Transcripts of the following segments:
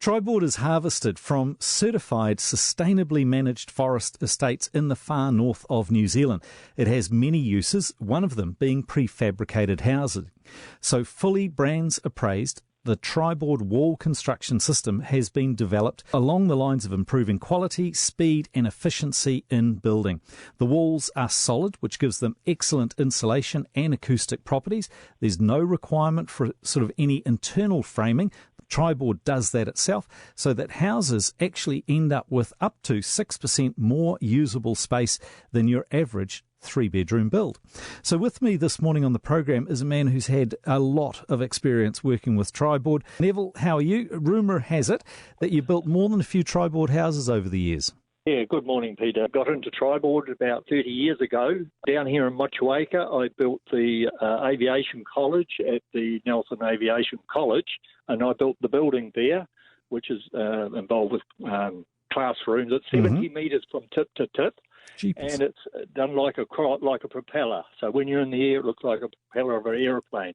Triboard is harvested from certified, sustainably managed forest estates in the far north of New Zealand. It has many uses, one of them being prefabricated housing. So fully brands appraised, the Triboard wall construction system has been developed along the lines of improving quality, speed and efficiency in building. The walls are solid, which gives them excellent insulation and acoustic properties. There's no requirement for sort of any internal framing. Triboard does that itself, so that houses actually end up with up to 6% more usable space than your average 3-bedroom build. So with me this morning on the program is a man who's had a lot of experience working with Triboard. Neville, how are you? Rumour has it that you built more than a few Triboard houses over the years. Yeah, good morning, Peter. Got into Triboard about 30 years ago. Down here in Motueka, I built the aviation college at the Nelson Aviation College, and I built the building there, which is involved with classrooms. It's 70 metres from tip to tip. Jeepers. And it's done like a propeller. So when you're in the air, it looks like a propeller of an aeroplane.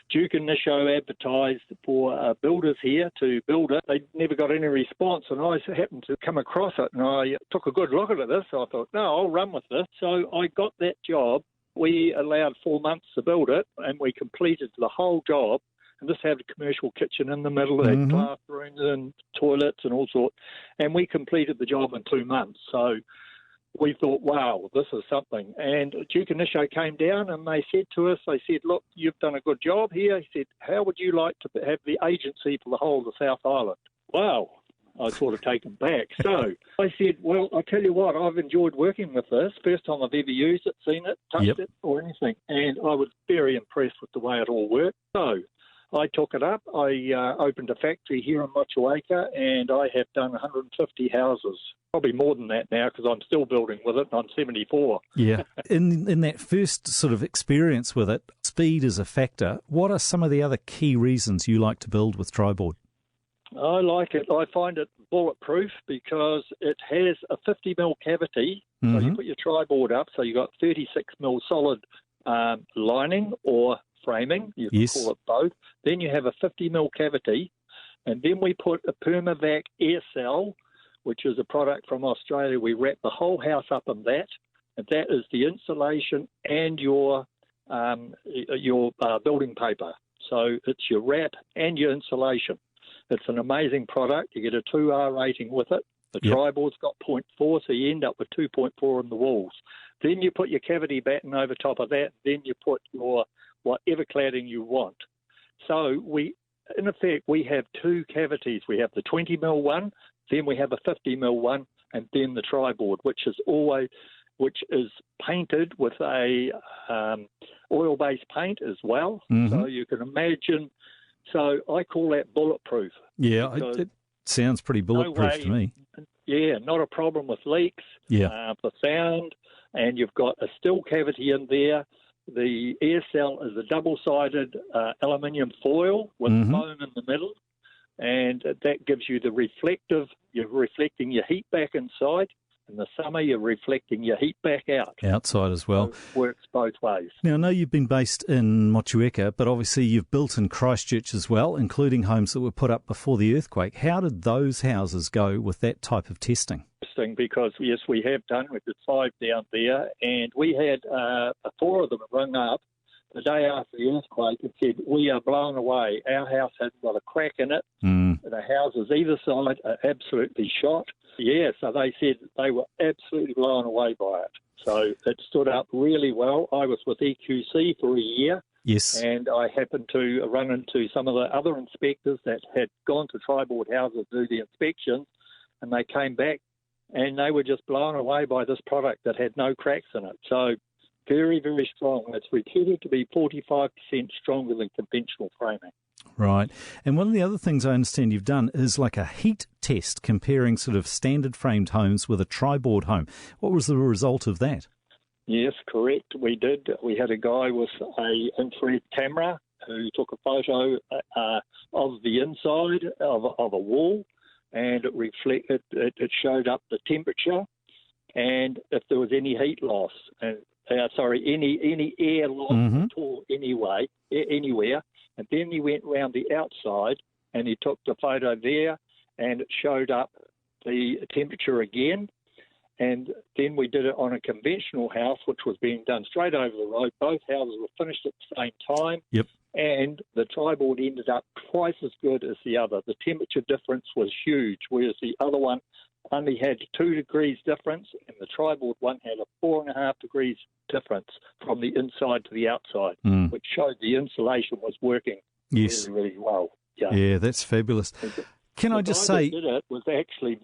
Duke and Nisho advertised for builders here to build it. They never got any response, and I happened to come across it, and I took a good look at this. I thought, no, I'll run with this. So I got that job. We allowed 4 months to build it, and we completed the whole job. And this had a commercial kitchen in the middle, it had classrooms and toilets and all sorts. And we completed the job in 2 months. So we thought, wow, this is something. And Duke and Nisho came down and they said to us, look, you've done a good job here. He said, how would you like to have the agency for the whole of the South Island? Wow. I was sort of taken back. So I said, well, I tell you what, I've enjoyed working with this. First time I've ever used it, seen it, touched it or anything. And I was very impressed with the way it all worked. So I took it up. I opened a factory here in Motueka, and I have done 150 houses. Probably more than that now because I'm still building with it, and I'm 74. Yeah. In that first sort of experience with it, speed is a factor. What are some of the other key reasons you like to build with Triboard? I like it. I find it bulletproof because it has a 50mm cavity. So you put your Triboard up, so you've got 36mm solid lining or framing. You can call it both. Then you have a 50mm cavity, and then we put a Permavac air cell, which is a product from Australia. We wrap the whole house up in that, and that is the insulation and your building paper. So it's your wrap and your insulation. It's an amazing product. You get a 2R rating with it. The Triboard's got 0.4, so you end up with 2.4 in the walls. Then you put your cavity batten over top of that. Then you put your whatever cladding you want. So in effect, we have two cavities. We have the 20mm one, then we have a 50mm one, and then the Triboard, which is painted with a oil-based paint as well. So you can imagine. So I call that bulletproof. Yeah, it sounds pretty bulletproof to me. Yeah, not a problem with leaks, for sound, and you've got a still cavity in there. The air cell is a double-sided aluminium foil with foam in the middle, and that gives you the reflective. You're reflecting your heat back inside. In the summer, you're reflecting your heat back out. Outside as well. So it works both ways. Now, I know you've been based in Motueka, but obviously you've built in Christchurch as well, including homes that were put up before the earthquake. How did those houses go with that type of testing? Because, yes, we have done. We did 5 down there, and we had 4 of them rung up the day after the earthquake and said, we are blown away. Our house hasn't got a crack in it. The houses either side are absolutely shot. Yeah, so they said they were absolutely blown away by it. So it stood up really well. I was with EQC for a year. Yes. And I happened to run into some of the other inspectors that had gone to Triboard houses to do the inspections, and they came back and they were just blown away by this product that had no cracks in it. So very, very strong. It's reputed to be 45% stronger than conventional framing. Right. And one of the other things I understand you've done is like a heat test comparing sort of standard framed homes with a Triboard home. What was the result of that? Yes, correct. We did. We had a guy with a infrared camera who took a photo of the inside of a wall, and it showed up the temperature and if there was any heat loss, any air loss at all anywhere. And then he went round the outside and he took the photo there, and it showed up the temperature again. And then we did it on a conventional house, which was being done straight over the road. Both houses were finished at the same time. Yep. And the Triboard ended up twice as good as the other. The temperature difference was huge, whereas the other one only had 2 degrees difference, and the Triboard one had a 4.5 degrees difference from the inside to the outside, which showed the insulation was working really, really well. Yeah, that's fabulous. Can I just say, the guy that did it was actually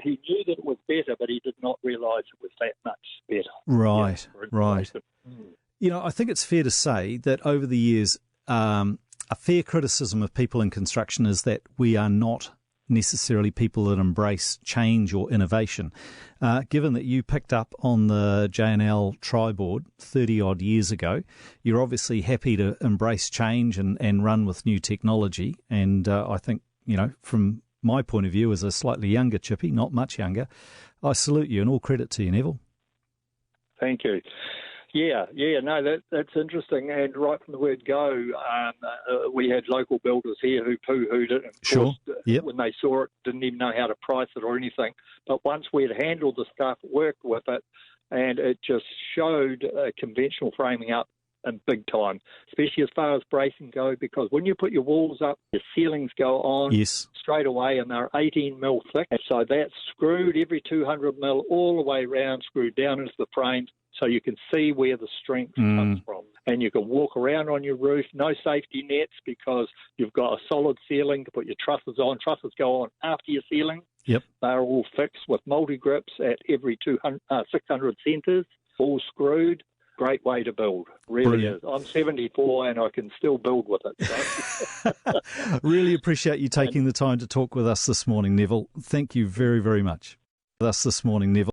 he knew that it was better, but he did not realise it was that much better. Right. You know, I think it's fair to say that over the years, a fair criticism of people in construction is that we are not necessarily people that embrace change or innovation. Given that you picked up on the J&L Triboard 30-odd years ago, you're obviously happy to embrace change and run with new technology. And I think, you know, from my point of view as a slightly younger chippy, not much younger, I salute you and all credit to you, Neville. Thank you. No, that's interesting. And right from the word go, we had local builders here who poo-hooed it. And of course, when they saw it, didn't even know how to price it or anything. But once we had handled the stuff, worked with it, and it just showed conventional framing up in big time, especially as far as bracing go, because when you put your walls up, the ceilings go on straight away, and they're 18 mil thick. And so that's screwed every 200 mil all the way around, screwed down into the frames, so you can see where the strength comes from. And you can walk around on your roof, no safety nets, because you've got a solid ceiling to put your trusses on. Trusses go on after your ceiling. Yep. They're all fixed with multi-grips at every 600 centres, all screwed. Great way to build, really is. I'm 74 and I can still build with it. So. Really appreciate you taking the time to talk with us this morning, Neville. Thank you very, very much. With us this morning, Neville.